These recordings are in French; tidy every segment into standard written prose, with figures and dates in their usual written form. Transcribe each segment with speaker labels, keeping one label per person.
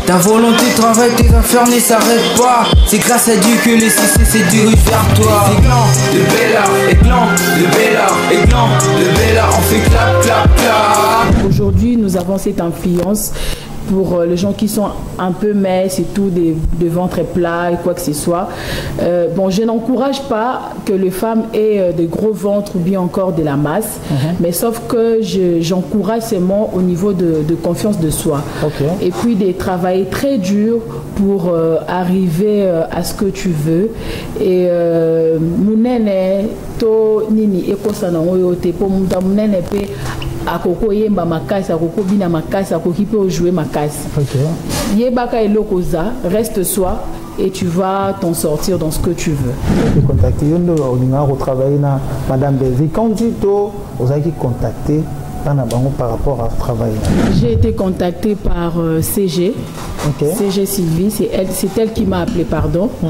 Speaker 1: Ta volonté de travail, tes affaires ne s'arrêtent pas. C'est grâce à Dieu que les CC se dirigent vers toi. Éclat de Bella, éclat de Bella, éclat de Bella, on fait clap, clap, clap.
Speaker 2: Aujourd'hui, nous avons cette influence pour les gens qui sont un peu minces et tout, de ventre plat et quoi que ce soit. Bon, je n'encourage pas que les femmes aient des gros ventres ou bien encore de la masse, mais sauf que j'encourage seulement au niveau de confiance de soi. Et puis de travailler très dur pour arriver à ce que tu veux. Et munene to nini ekosana oyote po munene pe akoko yemba makasi akoko bina makasi akoki pe jouer makasi. Yebaka elokoza, reste soi et tu vas t'en sortir dans ce que tu veux.
Speaker 3: Contacter on a retravaillé na Madame Belvi. Quand dit vous avez contacté par rapport à travail.
Speaker 2: J'ai été contactée par CG. CG Sylvie, c'est elle qui m'a appelé, pardon. Ce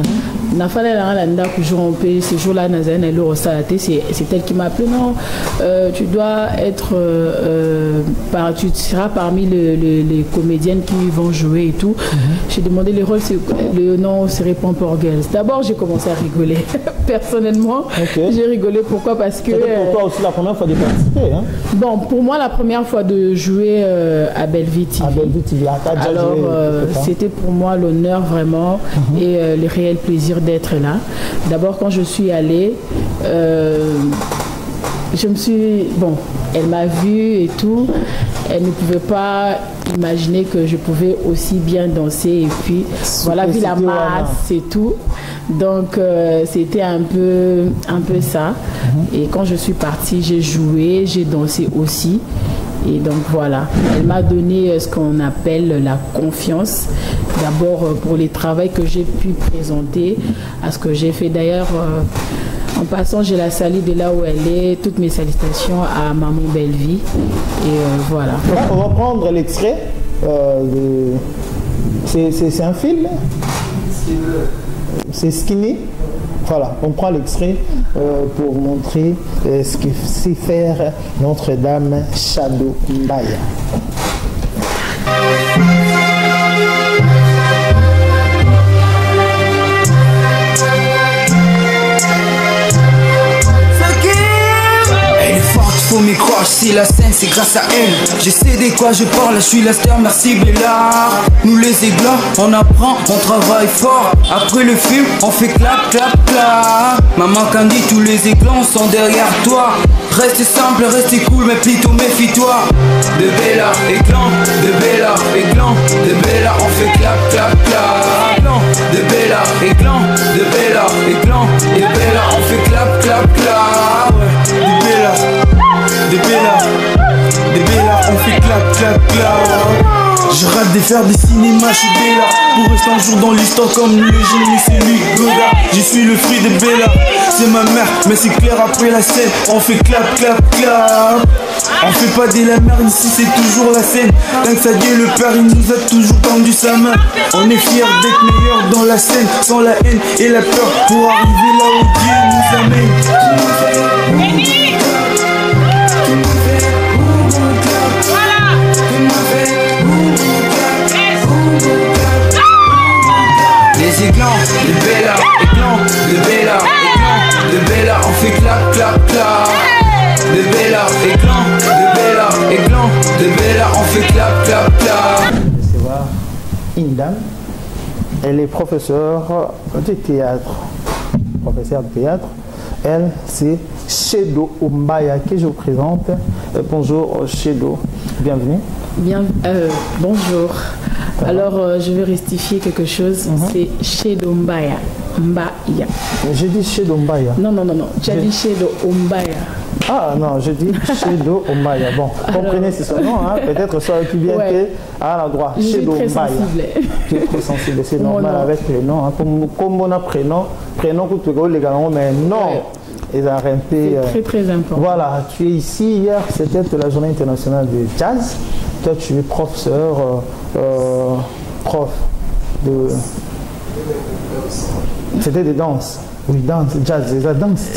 Speaker 2: jour-là, c'est elle qui m'a appelé. Non, tu dois être, tu seras parmi les comédiennes qui vont jouer et tout. J'ai demandé les rôles, le nom serait Pamper Girls. D'abord, j'ai commencé à rigoler. Personnellement, j'ai rigolé. Pourquoi? Parce que.
Speaker 3: C'était pour toi aussi la première fois de participer, hein?
Speaker 2: Bon, pour moi, la première fois de jouer à Bellevue TV. Alors, c'était pour moi l'honneur vraiment et le réel plaisir d'être là. D'abord, quand je suis allée, je me suis... Bon, elle m'a vue et tout. Elle ne pouvait pas imaginer que je pouvais aussi bien danser. Et puis, voilà, vu la masse et tout. Donc, c'était un peu ça. Et quand je suis partie, j'ai joué, j'ai dansé aussi. Et donc voilà, elle m'a donné ce qu'on appelle la confiance. D'abord pour les travaux que j'ai pu présenter, à ce que j'ai fait. D'ailleurs, en passant, je la salue de là où elle est. Toutes mes salutations à Maman Bellevue. Et voilà.
Speaker 3: On va prendre l'extrait. C'est un film. C'est Skinny. Voilà, on prend l'extrait pour montrer ce que sait faire Notre-Dame Shadow Mbaya.
Speaker 1: Faut m'y croire, si la scène c'est grâce à elle. Je sais de quoi je parle, je suis la star, merci Bella. Nous les aiglons, on apprend, on travaille fort. Après le film, on fait clap, clap, clap. Maman Candy, tous les aiglons sont derrière toi. Reste simple, reste cool, mais plutôt méfie-toi. De Bella, éclat, de Bella, éclat, de Bella, on fait clap, clap, clap. De Bella, éclat, de Bella, éclat, de Bella, on fait clap, clap, clap. De Bella. De Bella, on fait clap, clap, clap. Je rêve de faire des cinémas chez Bella, pour rester un jour dans l'histoire comme le génie, c'est lui, Goda. Je suis le fruit de Bella, c'est ma mère, mais c'est clair après la scène, on fait clap, clap, clap. On fait pas de la merde ici, c'est toujours la scène. Grâce à Dieu, le Père, il nous a toujours tendu sa main. On est fiers d'être meilleurs dans la scène, sans la haine et la peur, pour arriver là où Dieu nous amène. Les éclats de Bella, éclats de Bella, éclats de Bella, on fait clap, clap, clap. De Bella, éclats de Bella, éclats de Bella, on fait clap, clap, clap.
Speaker 3: C'est voir une dame, elle est professeure de théâtre. Professeure de théâtre. Elle, c'est Shadow Mbaya que je vous présente. Bonjour Shadow, bienvenue.
Speaker 2: Bonjour. Alors, je vais rectifier quelque chose. C'est Shadow Mbaya. Mbaya.
Speaker 3: J'ai dit Shadow Mbaya.
Speaker 2: Non. Tu as dit Shadow Mbaya.
Speaker 3: Ah non, je dis Shadow Mbaya. Bon, comprenez ce son nom, hein? Peut-être soit qui vient à l'endroit. Shadow Mbaya. Tu es très sensible, c'est normal avec les noms. Hein? Comme on a prénom que tu veux les gars, mais non.
Speaker 2: C'est très important.
Speaker 3: Voilà, tu es ici hier, c'était la journée internationale de jazz. Toi, tu es professeur, prof de... C'était des danses. Oui, danse, jazz, la danse.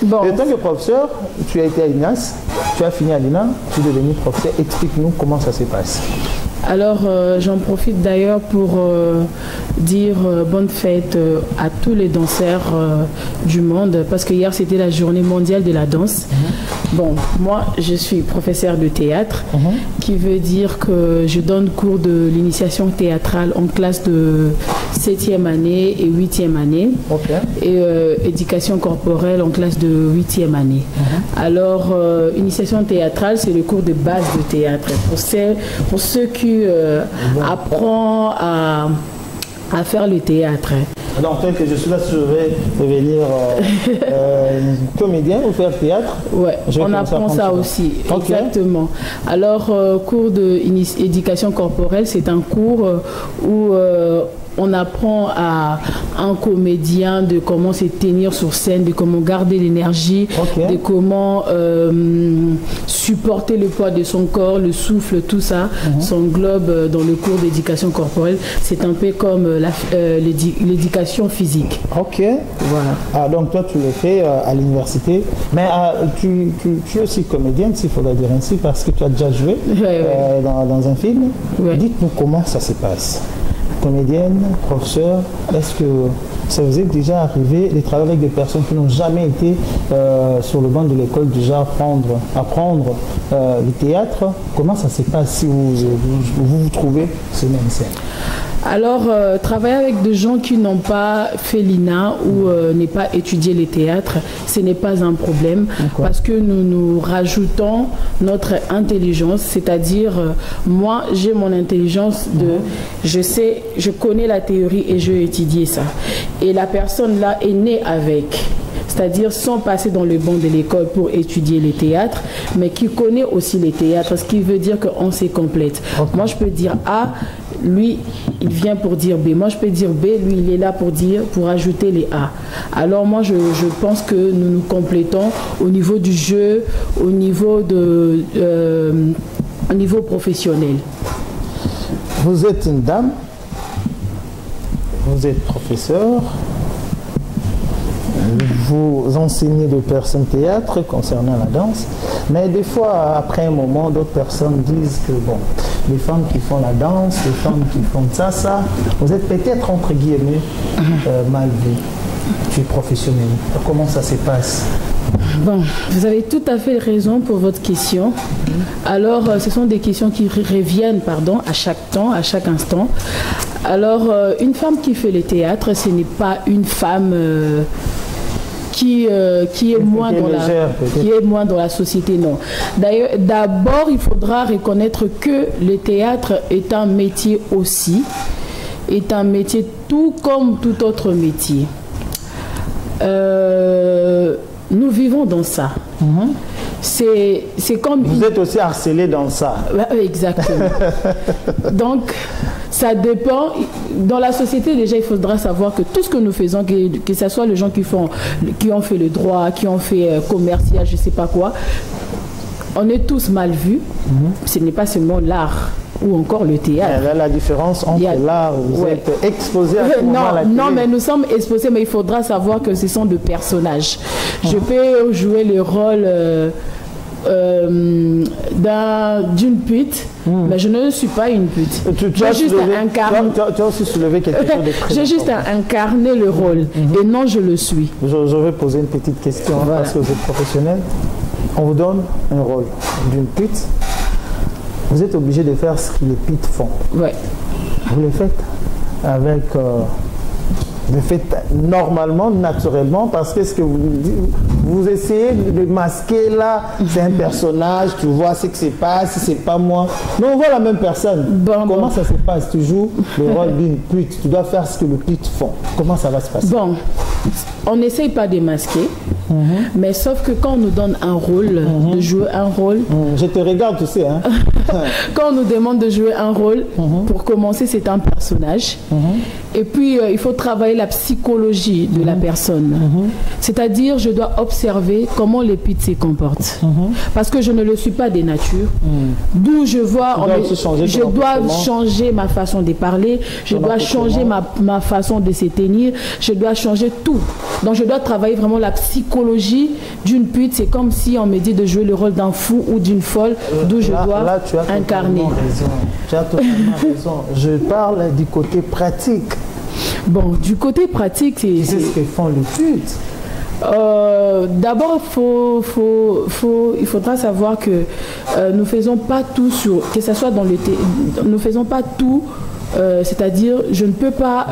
Speaker 2: Bon.
Speaker 3: Et tant que professeur, tu as été à l'INAS, tu as fini à l'INA, tu es devenu professeur. Explique-nous comment ça se passe.
Speaker 2: Alors, j'en profite d'ailleurs pour dire bonne fête à tous les danseurs du monde, parce que hier, c'était la journée mondiale de la danse. Bon, moi, je suis professeure de théâtre, qui veut dire que je donne cours de l'initiation théâtrale en classe de 7e année et 8e année, et éducation corporelle en classe de 8e année. Alors, initiation théâtrale, c'est le cours de base de théâtre. Pour ceux qui apprennent à faire le théâtre.
Speaker 3: Donc, tel que je suis là, je vais devenir comédien ou faire théâtre.
Speaker 2: Oui, on apprend ça aussi, exactement. Alors, cours d'éducation corporelle, c'est un cours où on apprend à un comédien de comment se tenir sur scène, de comment garder l'énergie, de comment supporter le poids de son corps, le souffle, tout ça s'englobe dans le cours d'éducation corporelle. C'est un peu comme l'éducation physique.
Speaker 3: Ok. Voilà. Ah, donc toi, tu le fais à l'université. Mais tu es aussi comédienne, s'il faudrait dire ainsi, parce que tu as déjà joué dans un film. Dites-nous comment ça se passe. Comédienne, professeur, est-ce que ça vous est déjà arrivé de travailler avec des personnes qui n'ont jamais été sur le banc de l'école, déjà apprendre le théâtre? Comment ça se passe si vous trouvez ce même scène?
Speaker 2: Alors, travailler avec des gens qui n'ont pas fait l'INA ou n'ont pas étudié les théâtres, ce n'est pas un problème parce que nous rajoutons notre intelligence, c'est-à-dire moi j'ai mon intelligence je connais la théorie et je vais étudier ça. Et la personne là est née avec. C'est-à-dire sans passer dans le banc de l'école pour étudier les théâtres, mais qui connaît aussi les théâtres, ce qui veut dire qu'on se complète. Moi, je peux dire A, lui, il vient pour dire B. Moi, je peux dire B, lui, il est là pour ajouter les A. Alors, moi, je pense que nous nous complétons au niveau du jeu, au niveau professionnel.
Speaker 3: Vous êtes une dame, vous êtes professeur, vous enseignez de personnes théâtre concernant la danse, mais des fois, après un moment, d'autres personnes disent que bon, les femmes qui font la danse, les femmes qui font ça, vous êtes peut-être entre guillemets mal vu. Tu es professionnel. Comment ça se passe?
Speaker 2: Bon, vous avez tout à fait raison pour votre question. Alors, ce sont des questions qui reviennent, à chaque temps, à chaque instant. Alors, une femme qui fait le théâtre, ce n'est pas une femme qui est moins dans la société, non. D'ailleurs, d'abord, il faudra reconnaître que le théâtre est un métier aussi, est un métier tout comme tout autre métier. Nous vivons dans ça. C'est comme...
Speaker 3: Vous êtes aussi harcelé dans ça.
Speaker 2: Exactement. Donc, ça dépend. Dans la société, déjà, il faudra savoir que tout ce que nous faisons, que ce soit les gens qui ont fait le droit, qui ont fait commercial, je ne sais pas quoi, on est tous mal vus. Ce n'est pas seulement l'art ou encore le théâtre.
Speaker 3: La différence entre l'art, vous êtes exposé à ce moment à la télé.
Speaker 2: Non, mais nous sommes exposés, mais il faudra savoir que ce sont des personnages. Je peux jouer le rôle d'une pute, mais je ne suis pas une pute.
Speaker 3: Tu as aussi soulevé quelque chose de très
Speaker 2: J'ai juste incarné le rôle, et non je le suis.
Speaker 3: Je vais poser une petite question, parce que vous êtes professionnel. On vous donne un rôle d'une pute. Vous êtes obligé de faire ce que les putes font.
Speaker 2: Ouais.
Speaker 3: Vous le faites avec... vous le faites normalement, naturellement, parce que ce que vous essayez de masquer là, c'est un personnage, tu vois ce que c'est pas, si c'est pas moi. Mais on voit la même personne. Comment ça se passe? Tu joues le rôle d'une pute, tu dois faire ce que les putes font. Comment ça va se passer?
Speaker 2: Bon, on n'essaye pas de masquer, mais sauf que quand on nous donne un rôle, de jouer un rôle...
Speaker 3: Je te regarde, tu sais. Hein?
Speaker 2: Quand on nous demande de jouer un rôle, pour commencer, c'est un personnage. Et puis, il faut travailler la psychologie de la personne. C'est-à-dire, je dois observer comment les putes se comportent. Parce que je ne le suis pas de nature. D'où je vois... Je dois changer ma façon de parler, je dois changer ma façon de se tenir, je dois changer tout tout. Donc je dois travailler vraiment la psychologie d'une pute. C'est comme si on me dit de jouer le rôle d'un fou ou d'une folle, d'où je dois incarner.
Speaker 3: Tu as totalement raison. Je parle du côté pratique.
Speaker 2: Bon, du côté pratique, c'est
Speaker 3: ce que font les putes.
Speaker 2: D'abord, il faudra savoir que nous faisons pas tout que ce soit dans nous faisons pas tout. C'est-à-dire, je ne peux pas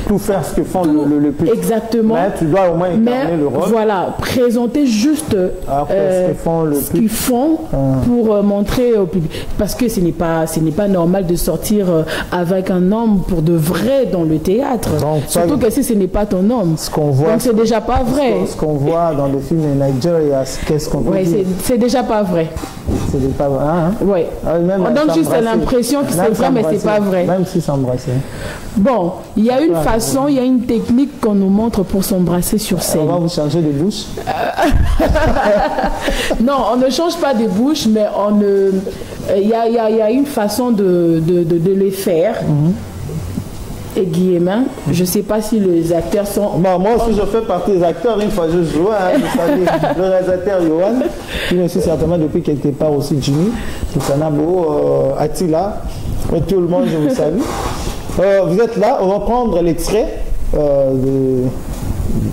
Speaker 3: tout faire ce que font le pute.
Speaker 2: Exactement.
Speaker 3: Mais tu dois au moins incarner le rôle.
Speaker 2: Voilà, présenter juste ce qu'ils font pour montrer au public. Parce que ce n'est pas normal de sortir avec un homme pour de vrai dans le théâtre. Donc, surtout que si ce n'est pas ton homme. Donc c'est déjà pas vrai.
Speaker 3: Ce qu'on voit dans le film Nigeria, qu'est-ce qu'on peut dire?
Speaker 2: C'est déjà pas vrai.
Speaker 3: C'est pas vrai. Hein?
Speaker 2: Oui. On donne juste l'impression que c'est vrai, mais c'est pas vrai.
Speaker 3: Même si s'embrasser.
Speaker 2: Bon, il y a une façon, il y a une technique qu'on nous montre pour s'embrasser sur scène.
Speaker 3: On va vous changer de bouche?
Speaker 2: Non, on ne change pas de bouche, mais il y a une façon de les faire. Et Guillemin, je ne sais pas si les acteurs sont...
Speaker 3: Bon, moi aussi, je fais partie des acteurs. Une fois, je jouais, vous savez, le réalisateur Yohan, qui est aussi certainement depuis quelque part aussi Jimmy, Kisanabo, Attila, et tout le monde, je vous salue. Vous êtes là, on va prendre l'extrait.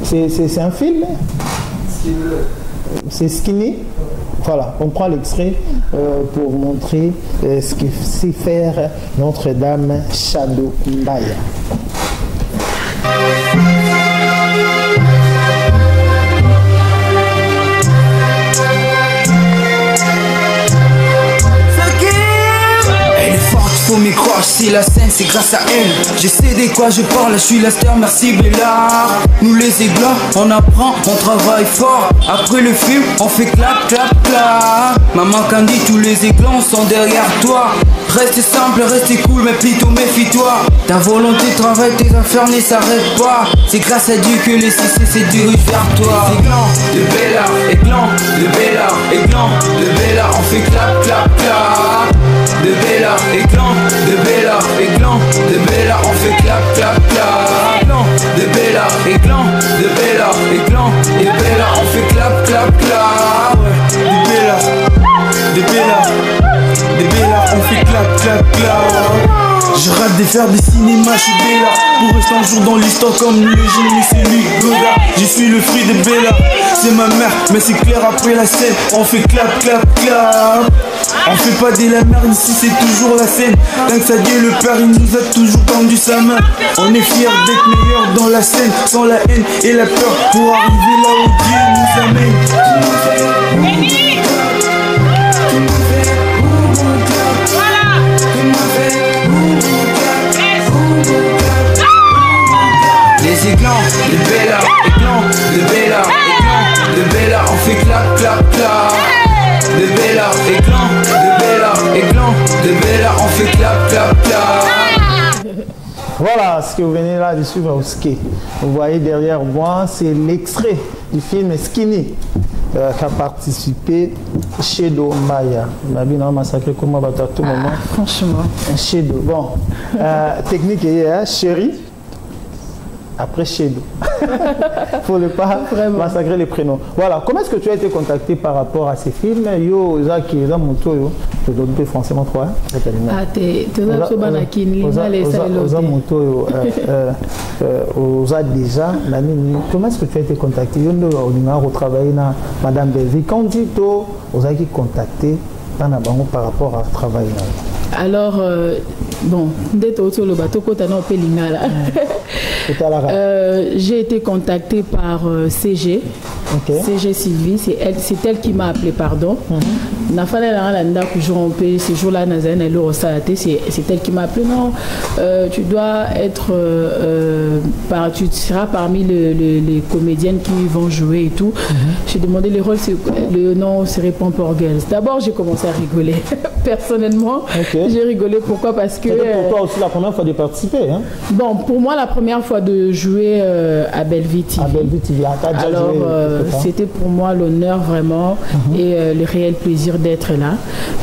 Speaker 3: C'est un film? C'est Skinny. Voilà, on prend l'extrait pour montrer ce que sait faire Notre-Dame Shadow Mbaya.
Speaker 1: Faut m'y croire, si la scène c'est grâce à elle. Je sais de quoi je parle, je suis la star, merci Bella. Nous les églats, on apprend, on travaille fort. Après le film, on fait clap, clap, clap. Maman Candy, tous les églans sont derrière toi. Reste simple, reste cool, mais plutôt méfie-toi. Ta volonté de travail, tes affaires ne s'arrêtent pas. C'est grâce à Dieu que les CC se dirigent vers toi. Églans de Bella, églans de Bella, églans de Bella, on fait clap, clap, clap. De Bella, éclan, de Bella, éclan, de Bella, on fait clap, clap, clap. Éclan, de Bella, éclan, de Bella, éclan, de Bella, on fait clap, clap, clap. De Bella, de Bella, de Bella, on fait clap, clap, clap. Je rêve de faire des cinémas chez Bella, pour rester un jour dans l'histoire comme le génie, c'est lui, Goda. Je suis le fruit de Bella, c'est ma mère, mais c'est clair après la scène, on fait clap, clap, clap. On fait pas de la merde ici, c'est toujours la scène. Grâce à Dieu le Père, il nous a toujours tendu sa main. On est fiers d'être meilleurs dans la scène, sans la haine et la peur, pour arriver là où Dieu nous amène. Les éclats de Bella, éclats de Bella, éclats de Bella, on fait clap, clap, clap. De Bella, éclats de Bella, éclats de Bella, on fait clap, clap, clap.
Speaker 3: Voilà ce que vous venez là de suivre au ski. Vous voyez derrière moi, c'est l'extrait du film Skinny qui a participé Shadow Mbaya. Ma vie n'a massacré comme à tout moment.
Speaker 2: Franchement.
Speaker 3: Shadow. Bon, technique est chérie. Après Shadow. Il ne faut pas massacrer les prénoms. Voilà, comment est-ce que tu as été contacté par rapport à ces films? Yo, Zaki, Zamoto, yo, je dois dire forcément toi.
Speaker 2: Ah, t'es
Speaker 3: déjà, comment est-ce que tu as été contacté? Yo, on a retravaillé na Madame Belvi. Quand on dit toi, on a été contacté par rapport à travail.
Speaker 2: Alors, bon, j'ai été contactée par CG. Okay. CG Sylvie, c'est elle qui m'a appelé, pardon. C'est elle qui m'a appelé. Non, tu dois être, tu seras parmi les comédiennes qui vont jouer et tout. J'ai demandé les rôles, le nom serait Pompor Girls. D'abord, j'ai commencé à rigoler. Personnellement, j'ai rigolé. Pourquoi? Parce que...
Speaker 3: C'était pour toi aussi la première fois de participer, hein?
Speaker 2: Bon, pour moi, la première fois de jouer à Bellevue TV.
Speaker 3: À Bellevue TV,
Speaker 2: alors, c'était pour moi l'honneur vraiment et le réel plaisir d'être là.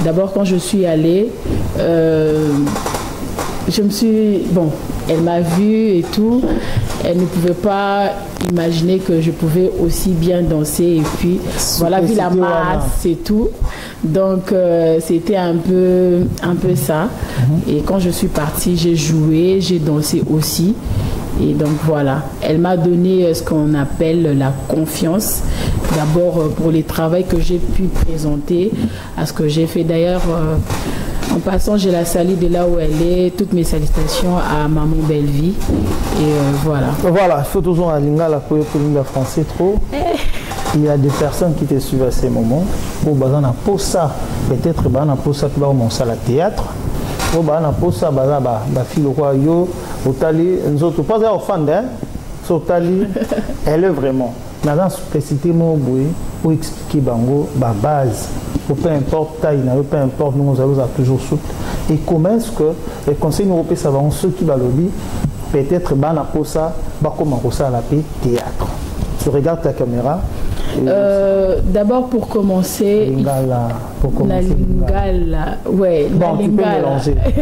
Speaker 2: D'abord, quand je suis allée, je me suis... Bon, elle m'a vue et tout. Elle ne pouvait pas imaginer que je pouvais aussi bien danser. Et puis, voilà, vu la masse et tout. Donc, c'était un peu ça. Et quand je suis partie, j'ai joué, j'ai dansé aussi. Et donc voilà, elle m'a donné ce qu'on appelle la confiance. D'abord pour les travaux que j'ai pu présenter, à ce que j'ai fait. D'ailleurs, en passant, j'ai la salue de là où elle est. Toutes mes salutations à Maman Bellevie. Et voilà.
Speaker 3: Voilà, il faut toujours un lingala pour le français trop. Il y a des personnes qui te suivent à ces moments. Pour bazana pour ça, peut-être bazana pour ça tu vas au salle à théâtre. Pour bazana pour ça bazana ba fille quoi yo otali nzoto pas à offendre so otali elle est vraiment. Maintenant spécificité mon boy pour expliquer bango ba base. Pour peu importe taille, peu importe nous allons toujours souple. Et comment est-ce que les conseils européens savent ceux qui va le dire peut-être bazana pour ça va commencer à la théâtre. Tu regardes ta caméra.
Speaker 2: D'abord pour commencer,
Speaker 3: lingala,
Speaker 2: la lingala, ouais, bon, la lingala.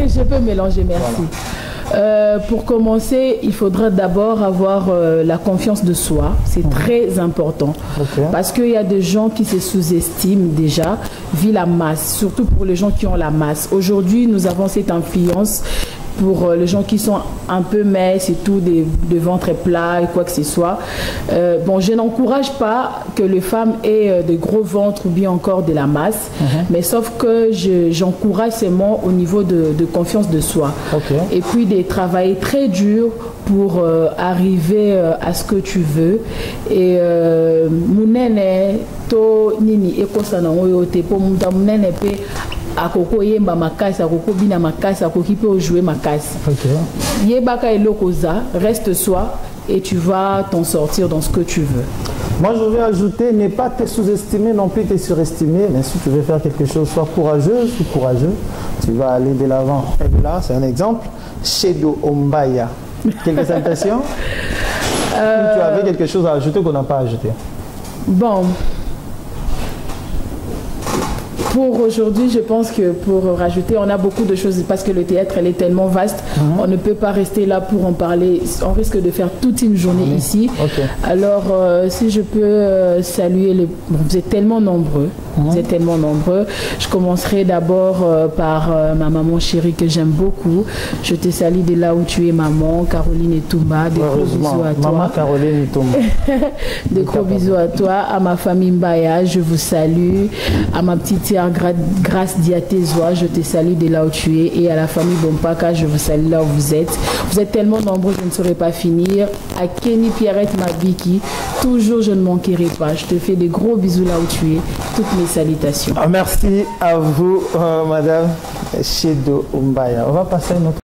Speaker 2: Je peux mélanger, merci. Voilà. Pour commencer, il faudra d'abord avoir la confiance de soi. C'est très important. Parce qu'il y a des gens qui se sous-estiment déjà, vu la masse, surtout pour les gens qui ont la masse. Aujourd'hui, nous avons cette influence pour les gens qui sont un peu minces et tout, de ventre plat et quoi que ce soit. Bon, je n'encourage pas que les femmes aient de gros ventres ou bien encore de la masse, mais sauf que j'encourage seulement au niveau de confiance de soi. Et puis de travailler très dur pour arriver à ce que tu veux. Et munene to nini ekosana oyote po muta munene pe akoko yemba makasi akoko bina makasi akoki pe jouer makasi. Yebaka elokoza, reste soi et tu vas t'en sortir dans ce que tu veux.
Speaker 3: Moi je vais ajouter, ne pas te sous-estimer, non plus te surestimer, mais si tu veux faire quelque chose, sois courageuse ou courageux, tu vas aller de l'avant. Et là, c'est un exemple, Shedo Ombaya. Quelques impressions? Tu avais quelque chose à ajouter qu'on n'a pas ajouté?
Speaker 2: Bon. Pour aujourd'hui, je pense que pour rajouter, on a beaucoup de choses parce que le théâtre, elle est tellement vaste. On ne peut pas rester là pour en parler. On risque de faire toute une journée ici. Alors, si je peux saluer les... Bon, vous êtes tellement nombreux. Vous êtes tellement nombreux. Je commencerai d'abord par ma maman chérie que j'aime beaucoup. Je te salue de là où tu es, maman. Caroline Etumba. Des gros bisous à toi.
Speaker 3: Maman Caroline Etumba.
Speaker 2: Des gros bisous à toi. À ma famille Mbaya, je vous salue. À ma petite sœur Grâce Diatézoa, je te salue de là où tu es. Et à la famille Bompaka, je vous salue là où vous êtes. Vous êtes tellement nombreux, je ne saurais pas finir. À Kenny Pierrette Mabiki, toujours je ne manquerai pas. Je te fais des gros bisous là où tu es. Toutes mes salutations.
Speaker 3: Merci à vous, Madame Shedo Ombaya. On va passer à notre